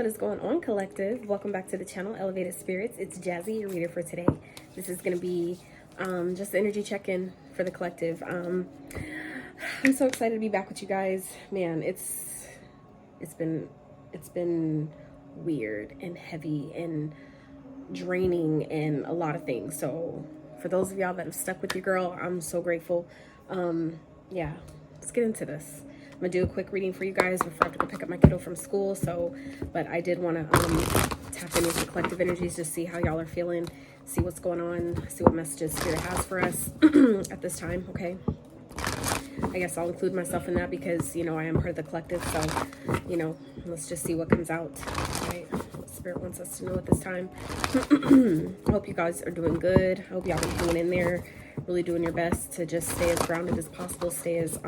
What is going on, collective? Welcome back to the channel, Elevated Spirits. It's Jazzy, your reader for today. This is going to be just the energy check-in for the collective. I'm so excited to be back with you guys. Man, it's been weird and heavy and draining and a lot of things. So for those of y'all that have stuck with your girl, I'm so grateful. Yeah, let's get into this. I'm gonna do a quick reading for you guys before I have to go pick up my kiddo from school. But I did want to tap in with the collective energies, just see how y'all are feeling, see what's going on, see what messages Spirit has for us at this time. Okay, I guess I'll include myself in that because, you know, I am part of the collective. So, you know, let's just see what comes out. Right? What Spirit wants us to know at this time. I hope you guys are doing good. I hope y'all been hanging in there, really doing your best to just stay as grounded as possible, stay as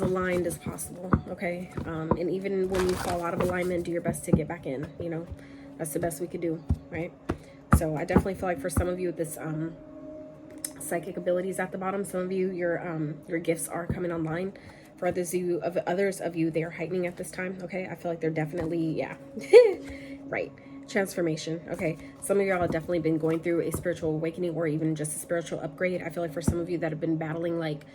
aligned as possible. Okay, and even when you fall out of alignment, do your best to get back in. You know, that's the best we could do, right? So I definitely feel like for some of you, this psychic abilities at the bottom, some of you, your gifts are coming online. For others of you, they are heightening at this time. Okay, I feel like they're definitely, yeah, right, transformation. Okay, some of y'all have definitely been going through a spiritual awakening or even just a spiritual upgrade. I feel like for some of you that have been battling like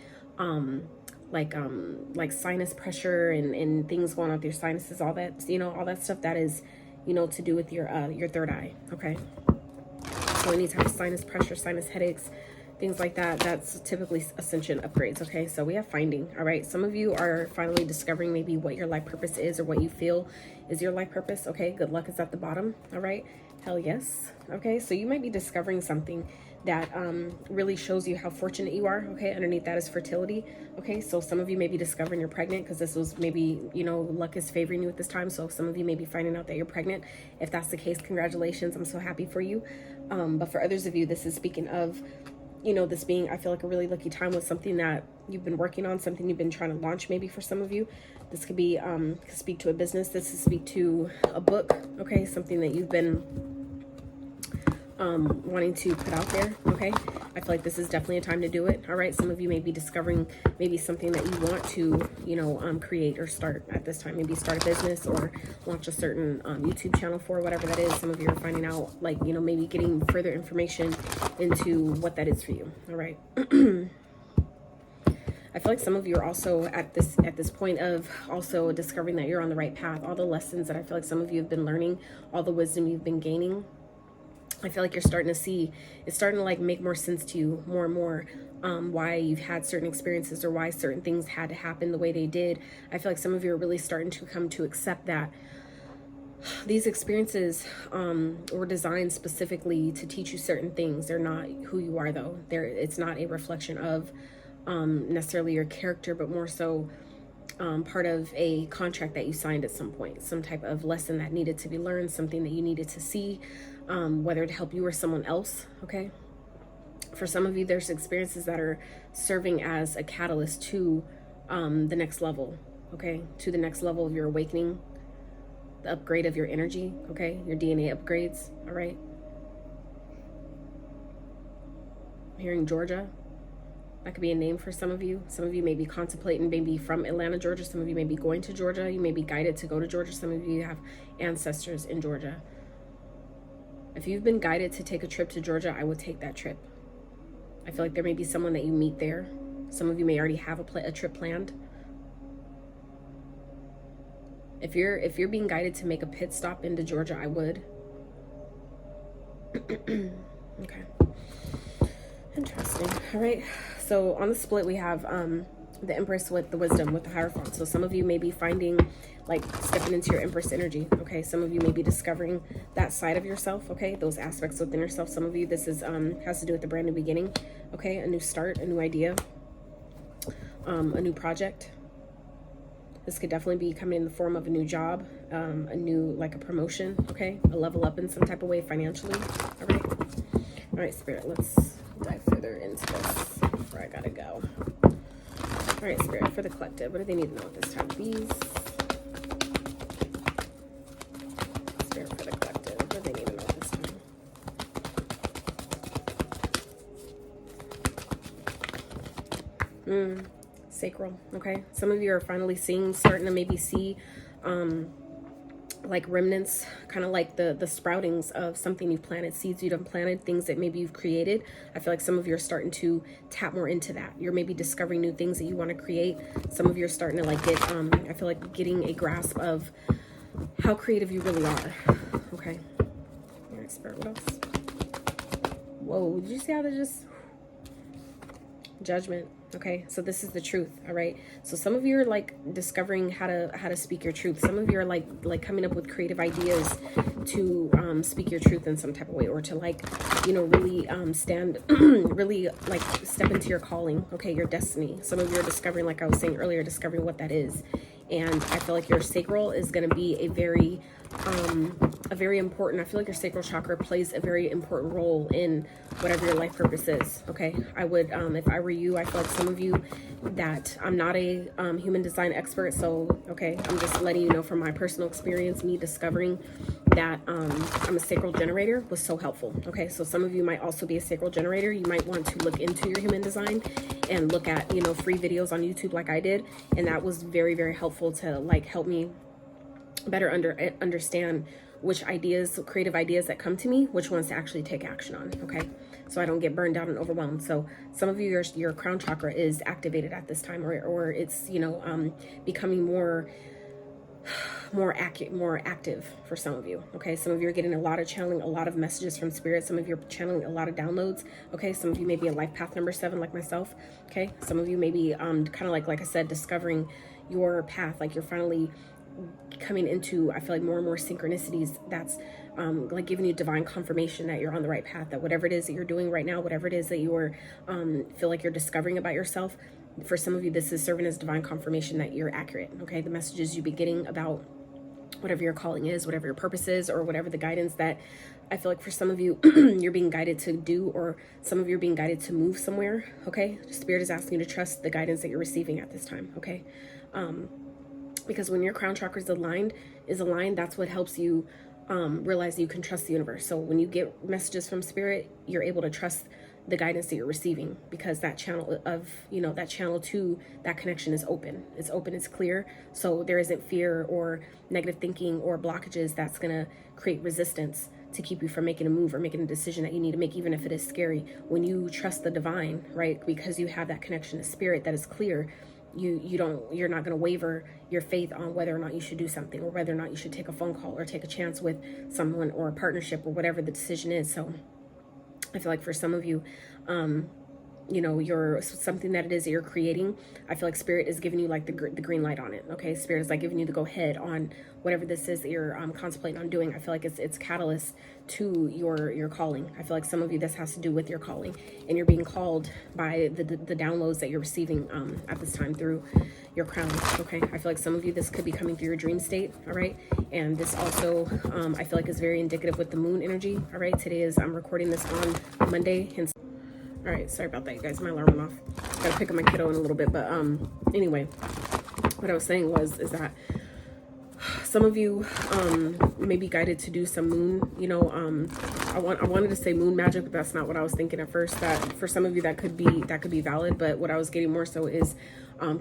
sinus pressure and things going on with your sinuses, all that, you know, all that stuff that is, you know, to do with your third eye. Okay, so any type of sinus pressure, sinus headaches, things like that, that's typically ascension upgrades. Okay, so we have finding. All right, some of you are finally discovering maybe what your life purpose is or what you feel is your life purpose. Okay, good luck is at the bottom. All right, hell yes. Okay, so you might be discovering something that really shows you how fortunate you are. Okay, underneath that is fertility. Okay, so some of you may be discovering you're pregnant because this was maybe, you know, luck is favoring you at this time. So some of you may be finding out that you're pregnant. If that's the case, congratulations, I'm so happy for you. But for others of you, this is speaking of, you know, this being, I feel like, a really lucky time with something that you've been working on, something you've been trying to launch. Maybe for some of you, this could be could speak to a business, this could speak to a book. Okay, something that you've been wanting to put out there. Okay, I feel like this is definitely a time to do it. All right, some of you may be discovering maybe something that you want to, you know, create or start at this time. Maybe start a business or launch a certain YouTube channel for, whatever that is. Some of you are finding out, like, you know, maybe getting further information into what that is for you. All right. I feel like some of you are also at this point of also discovering that you're on the right path. All the lessons that I feel like some of you have been learning, all the wisdom you've been gaining, I feel like you're starting to see, it's starting to like make more sense to you more and more, why you've had certain experiences or why certain things had to happen the way they did. I feel like some of you are really starting to come to accept that these experiences were designed specifically to teach you certain things. They're not who you are, though. It's not a reflection of necessarily your character, but more so part of a contract that you signed at some point, some type of lesson that needed to be learned, something that you needed to see, whether to help you or someone else. Okay, for some of you, there's experiences that are serving as a catalyst to the next level. Okay, to the next level of your awakening, the upgrade of your energy. Okay, your DNA upgrades. All right, I'm hearing Georgia. That could be a name for some of you. Some of you may be contemplating maybe from Atlanta, Georgia. Some of you may be going to Georgia. You may be guided to go to Georgia. Some of you have ancestors in Georgia. If you've been guided to take a trip to Georgia, I would take that trip. I feel like there may be someone that you meet there. Some of you may already have a trip planned. If you're being guided to make a pit stop into Georgia, I would. Okay. Interesting. All right. So on the split, we have the Empress with the Wisdom, with the Hierophant. So some of you may be finding, like, stepping into your Empress energy. Okay. Some of you may be discovering that side of yourself. Okay. Those aspects within yourself. Some of you, this is has to do with the brand new beginning. Okay. A new start, a new idea, a new project. This could definitely be coming in the form of a new job, a new, like, a promotion. Okay. A level up in some type of way financially. All right. All right, Spirit, let's dive further into this before I gotta go. All right, Spirit, for the collective, what do they need to know at this time, please? Spirit, for the collective, what do they need to know at this time? Sacral. Okay, some of you are finally starting to maybe see like remnants, kind of like the sproutings of something you've planted, seeds you've planted, things that maybe you've created. I feel like some of you are starting to tap more into that. You're maybe discovering new things that you want to create. Some of you are starting to like get, I feel like getting a grasp of how creative you really are. Okay. All right, Spirit, what else? Whoa, did you see how they just... Judgment. Okay, so this is the truth. All right, so some of you are like discovering how to speak your truth. Some of you are like coming up with creative ideas to speak your truth in some type of way, or to like, you know, really stand really like step into your calling. Okay, your destiny. Some of you are discovering, like I was saying earlier, discovering what that is. And I feel like your sacral is going to be a very important, I feel like your sacral chakra plays a very important role in whatever your life purpose is. Okay, I would, if I were you, I feel like some of you that I'm not a human design expert, so okay, I'm just letting you know from my personal experience, me discovering that I'm a sacral generator was so helpful. Okay, so some of you might also be a sacral generator. You might want to look into your human design and look at, you know, free videos on YouTube like I did, and that was very, very helpful to like help me better understand which ideas, creative ideas that come to me, which ones to actually take action on. Okay, so I don't get burned out and overwhelmed. So some of you, your crown chakra is activated at this time, or it's, you know, becoming more active for some of you. Okay, some of you are getting a lot of channeling, a lot of messages from spirit. Some of you are channeling a lot of downloads. Okay, some of you may be a life path number 7 like myself. Okay, some of you may be kind of like I said, discovering your path, like you're finally coming into, I feel like, more and more synchronicities that's like giving you divine confirmation that you're on the right path, that whatever it is that you're doing right now, whatever it is that you're feel like you're discovering about yourself, for some of you this is serving as divine confirmation that you're accurate. Okay, the messages you've been getting about whatever your calling is, whatever your purpose is, or whatever the guidance that I feel like for some of you you're being guided to do, or some of you are being guided to move somewhere. Okay, Spirit is asking you to trust the guidance that you're receiving at this time. Okay, because when your crown chakra is aligned, that's what helps you realize that you can trust the universe. So when you get messages from spirit, you're able to trust the guidance that you're receiving, because that channel of, you know, that channel to that connection is open. It's open, it's clear. So there isn't fear or negative thinking or blockages that's going to create resistance to keep you from making a move or making a decision that you need to make, even if it is scary. When you trust the divine, right, because you have that connection to spirit that is clear, you're not going to waver your faith on whether or not you should do something, or whether or not you should take a phone call or take a chance with someone, or a partnership, or whatever the decision is. So I feel like for some of you, you know, you're something that it is that you're creating. I feel like spirit is giving you like the green light on it. Okay, spirit is like giving you the go ahead on whatever this is that you're contemplating on doing. I feel like it's catalyst to your calling. I feel like some of you, this has to do with your calling, and you're being called by the downloads that you're receiving at this time through your crown. Okay, I feel like some of you, this could be coming through your dream state. All right, and this also I feel like is very indicative with the moon energy. All right, today is, I'm recording this on Monday, hence. All right, sorry about that, you guys. My alarm went off. Gotta pick up my kiddo in a little bit, but anyway, what I was saying is that some of you may be guided to do some moon, you know, I wanted to say moon magic, but that's not what I was thinking at first. That for some of you that could be valid, but what I was getting more so is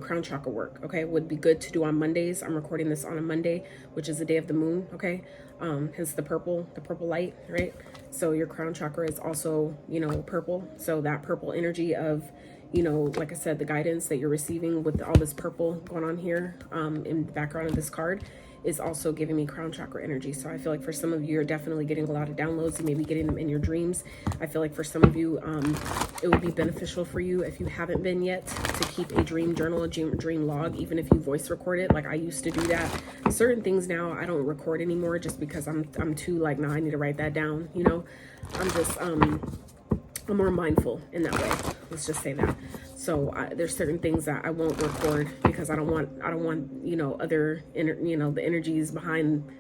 crown chakra work. Okay, would be good to do on Mondays. I'm recording this on a Monday, which is the day of the moon. Okay, hence the purple light, right? So your crown chakra is also, you know, purple. So that purple energy of, you know, like I said, the guidance that you're receiving with all this purple going on here in the background of this card is also giving me crown chakra energy. So I feel like for some of you, you're definitely getting a lot of downloads. You may be getting them in your dreams. I feel like for some of you, it would be beneficial for you, if you haven't been yet, to keep a dream journal, a dream log, even if you voice record it. Like I used to do that. Certain things now I don't record anymore, just because I'm too like, nah, I need to write that down. You know, I'm just I'm more mindful in that way. Let's just say that. So there's certain things that I won't record, because I don't want, you know, the energies behind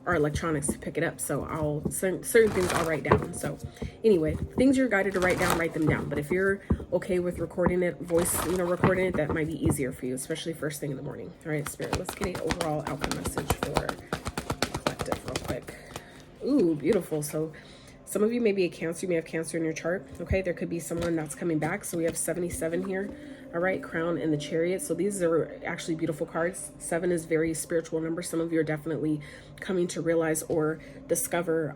our electronics to pick it up. So certain things I'll write down. So anyway, things you're guided to write down, write them down. But if you're okay with recording it, recording it, that might be easier for you, especially first thing in the morning. All right, Spirit, let's get an overall outcome message for collective real quick. Ooh, beautiful. So some of you may be a Cancer. You may have Cancer in your chart. Okay, there could be someone that's coming back. So we have 77 here. All right, Crown and the Chariot. So these are actually beautiful cards. 7 is very spiritual number. Some of you are definitely coming to realize or discover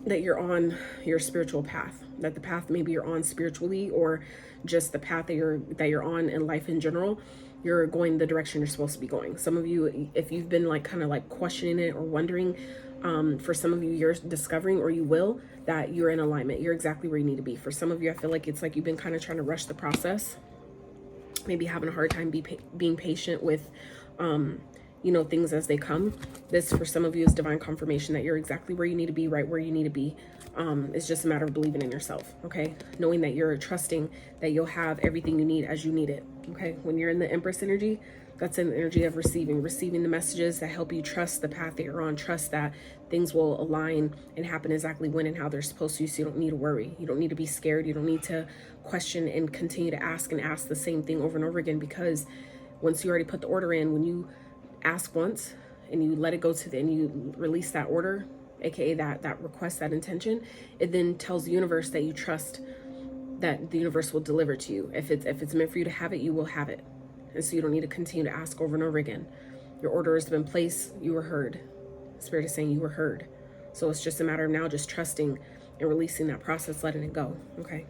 that you're on your spiritual path, that the path maybe you're on spiritually, or just the path that you're on in life in general, you're going the direction you're supposed to be going. Some of you, if you've been like kind of like questioning it or wondering, for some of you, you're discovering, or you will, that you're in alignment. You're exactly where you need to be. For some of you, I feel like it's like you've been kind of trying to rush the process, maybe having a hard time being patient with you know, things as they come. This, for some of you, is divine confirmation that you're exactly where you need to be, right where you need to be. It's just a matter of believing in yourself, okay? Knowing that you're trusting that you'll have everything you need as you need it, okay? When you're in the Empress energy, that's an energy of receiving the messages that help you trust the path that you're on, trust that things will align and happen exactly when and how they're supposed to, so you don't need to worry. You don't need to be scared. You don't need to question and continue to ask the same thing over and over again, because once you already put the order in, when you ask once and you let it go to and you release that order, aka that request, that intention, it then tells the universe that you trust that the universe will deliver to you. If it's meant for you to have it, you will have it. And so you don't need to continue to ask over and over again. Your order has been placed. You were heard. Spirit is saying you were heard. So it's just a matter of now just trusting and releasing that process, letting it go. Okay.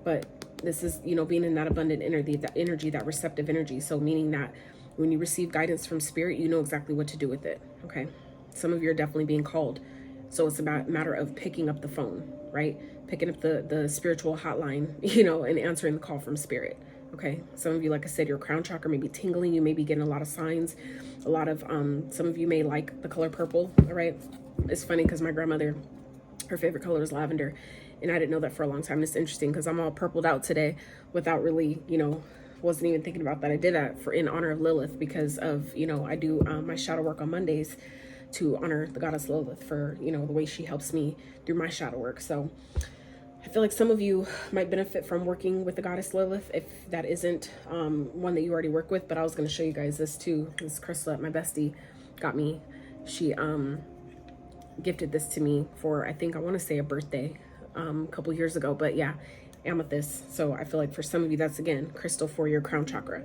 But this is, you know, being in that abundant energy, that receptive energy. So meaning that when you receive guidance from spirit, you know exactly what to do with it. Okay. Some of you are definitely being called. So it's about a matter of picking up the phone, right? Picking up the spiritual hotline, you know, and answering the call from spirit. Okay. Some of you, like I said, your crown chakra may be tingling. You may be getting a lot of signs, a lot of, some of you may like the color purple. All right. It's funny because my grandmother, her favorite color is lavender. And I didn't know that for a long time. It's interesting because I'm all purpled out today without really, you know, wasn't even thinking about that. I did that in honor of Lilith, because of, you know, I do my shadow work on Mondays to honor the goddess Lilith for, you know, the way she helps me do my shadow work. So I feel like some of you might benefit from working with the goddess Lilith, if that isn't one that you already work with. But I was going to show you guys this too. This crystal that my bestie got me. She gifted this to me for, I think, I want to say a birthday a couple years ago. But yeah, amethyst. So I feel like for some of you, that's, again, crystal for your crown chakra.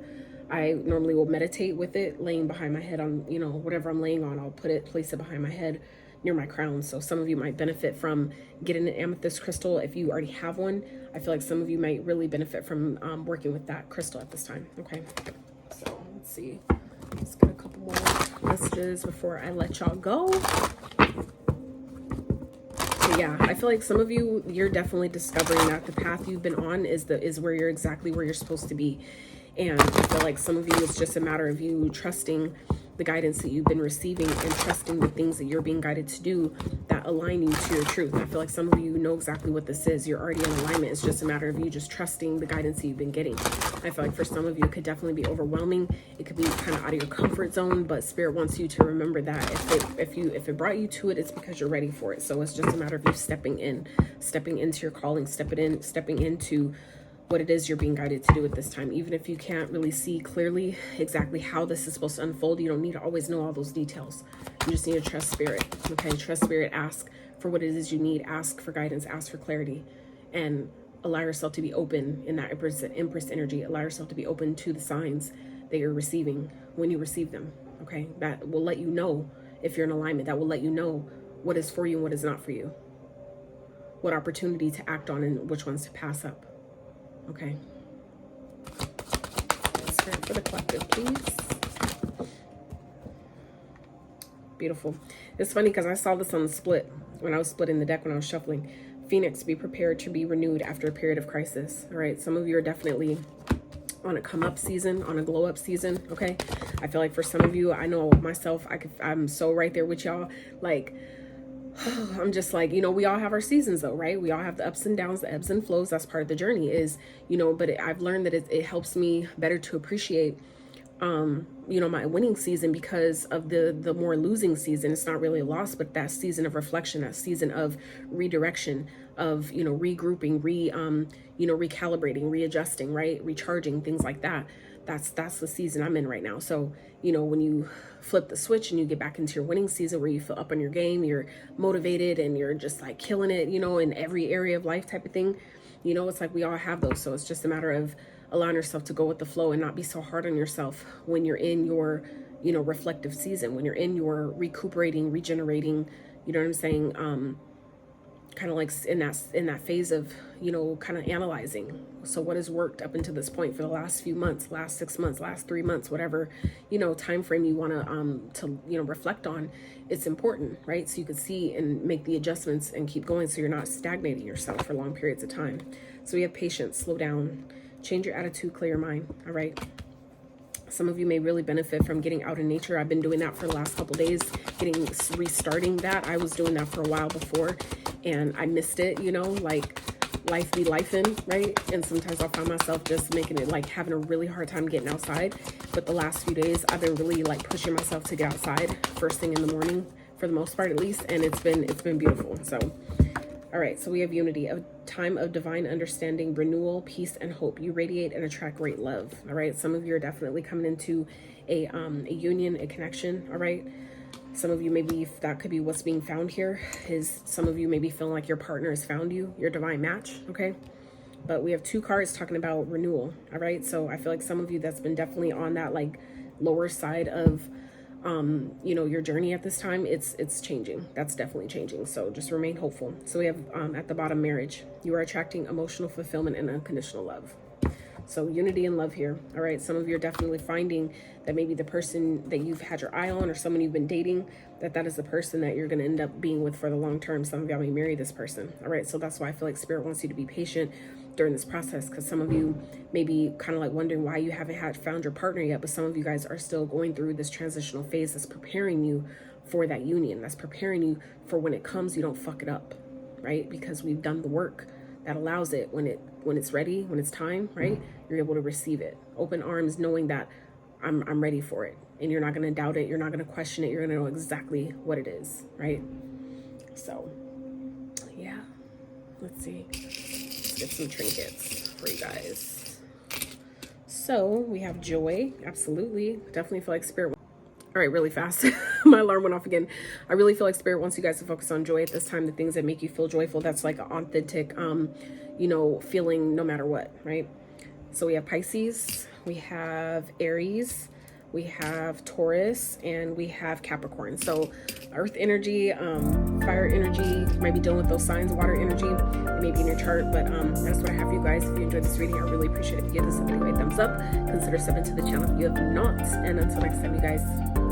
I normally will meditate with it laying behind my head on, you know, whatever I'm laying on, I'll place it behind my head near my crown. So some of you might benefit from getting an amethyst crystal. If you already have one, I feel like some of you might really benefit from working with that crystal at this time. Okay. So let's see. Let's get a couple more messages before I let y'all go. But yeah, I feel like some of you, you're definitely discovering that the path you've been on is where you're exactly where you're supposed to be. And I feel like some of you, it's just a matter of you trusting the guidance that you've been receiving and trusting the things that you're being guided to do that align you to your truth. I feel like some of you know exactly what this is. You're already in alignment. It's just a matter of you just trusting the guidance that you've been getting. I feel like for some of you, it could definitely be overwhelming. It could be kind of out of your comfort zone, but spirit wants you to remember that if it brought you to it, it's because you're ready for it. So it's just a matter of you stepping into your calling, stepping into what it is you're being guided to do at this time. Even if you can't really see clearly exactly how this is supposed to unfold, you don't need to always know all those details. You just need to trust spirit. Okay, trust spirit. Ask for what it is you need. Ask for guidance. Ask for clarity, and allow yourself to be open in that Empress energy. Allow yourself to be open to the signs that you're receiving when you receive them. Okay, that will let you know if you're in alignment. That will let you know what is for you and what is not for you. What opportunity to act on and which ones to pass up. Okay. Spirit for the collective, please. Beautiful. It's funny because I saw this on the split when I was splitting the deck, when I was shuffling. Phoenix, be prepared to be renewed after a period of crisis. All right. Some of you are definitely on a come up season, on a glow up season. Okay. I feel like for some of you, I know myself, I'm so right there with y'all. Like, I'm just like, you know, we all have our seasons though, right? We all have the ups and downs, the ebbs and flows. That's part of the journey is, you know, but I've learned that it helps me better to appreciate, you know, my winning season, because of the more losing season. It's not really a loss, but that season of reflection, that season of redirection, of, you know, regrouping, you know, recalibrating, readjusting, right? Recharging, things like that. That's the season I'm in right now. So, you know, when you flip the switch and you get back into your winning season where you feel up on your game, you're motivated and you're just like killing it, you know, in every area of life type of thing, you know, it's like we all have those. So it's just a matter of allowing yourself to go with the flow and not be so hard on yourself when you're in your, you know, reflective season, when you're in your recuperating, regenerating, you know what I'm saying, kind of like in that phase of, you know, kind of analyzing. So what has worked up until this point for the last few months, last 6 months, last 3 months, whatever, you know, time frame you want to you know, reflect on. It's important, right? So you can see and make the adjustments and keep going, so you're not stagnating yourself for long periods of time. So we have patience, slow down, change your attitude, clear your mind. All right. Some of you may really benefit from getting out in nature. I've been doing that for the last couple days, restarting that. I was doing that for a while before and I missed it, you know, like life be lifing, right? And sometimes I'll find myself just making it like having a really hard time getting outside. But the last few days I've been really like pushing myself to get outside first thing in the morning, for the most part at least, and it's been beautiful. So all right, so we have unity, a time of divine understanding, renewal, peace, and hope. You radiate and attract great love. All right, some of you are definitely coming into a union, a connection. All right, some of you, maybe that could be what's being found here, is some of you may be feeling like your partner has found you, your divine match. Okay, but we have 2 cards talking about renewal. All right, so I feel like some of you that's been definitely on that like lower side of you know, your journey at this time, it's changing. That's definitely changing. So just remain hopeful. So we have at the bottom, marriage. You are attracting emotional fulfillment and unconditional love. So unity and love here. All right. Some of you are definitely finding that maybe the person that you've had your eye on, or someone you've been dating, that is the person that you're going to end up being with for the long term. Some of y'all may marry this person. All right. So that's why I feel like Spirit wants you to be patient during this process, because some of you may be kind of like wondering why you haven't found your partner yet, but some of you guys are still going through this transitional phase that's preparing you for that union, that's preparing you for when it comes, you don't fuck it up, right? Because we've done the work that allows it, when it's ready, when it's time, right? You're able to receive it, open arms, knowing that I'm ready for it, and you're not going to doubt it, you're not going to question it, you're going to know exactly what it is, right? So yeah, let's see. Get some trinkets for you guys. So we have joy. Absolutely, definitely feel like Spirit. All right, really fast. My alarm went off again. I really feel like Spirit wants you guys to focus on joy at this time, the things that make you feel joyful. That's like an authentic you know, feeling no matter what, right? So we have Pisces, we have Aries, we have Taurus, and we have Capricorn. So earth energy, fire energy, might be dealing with those signs, water energy, maybe in your chart, but that's what I have for you guys. If you enjoyed this reading, I really appreciate it if you give this video a thumbs up. Consider subbing to the channel if you have not. And until next time, you guys.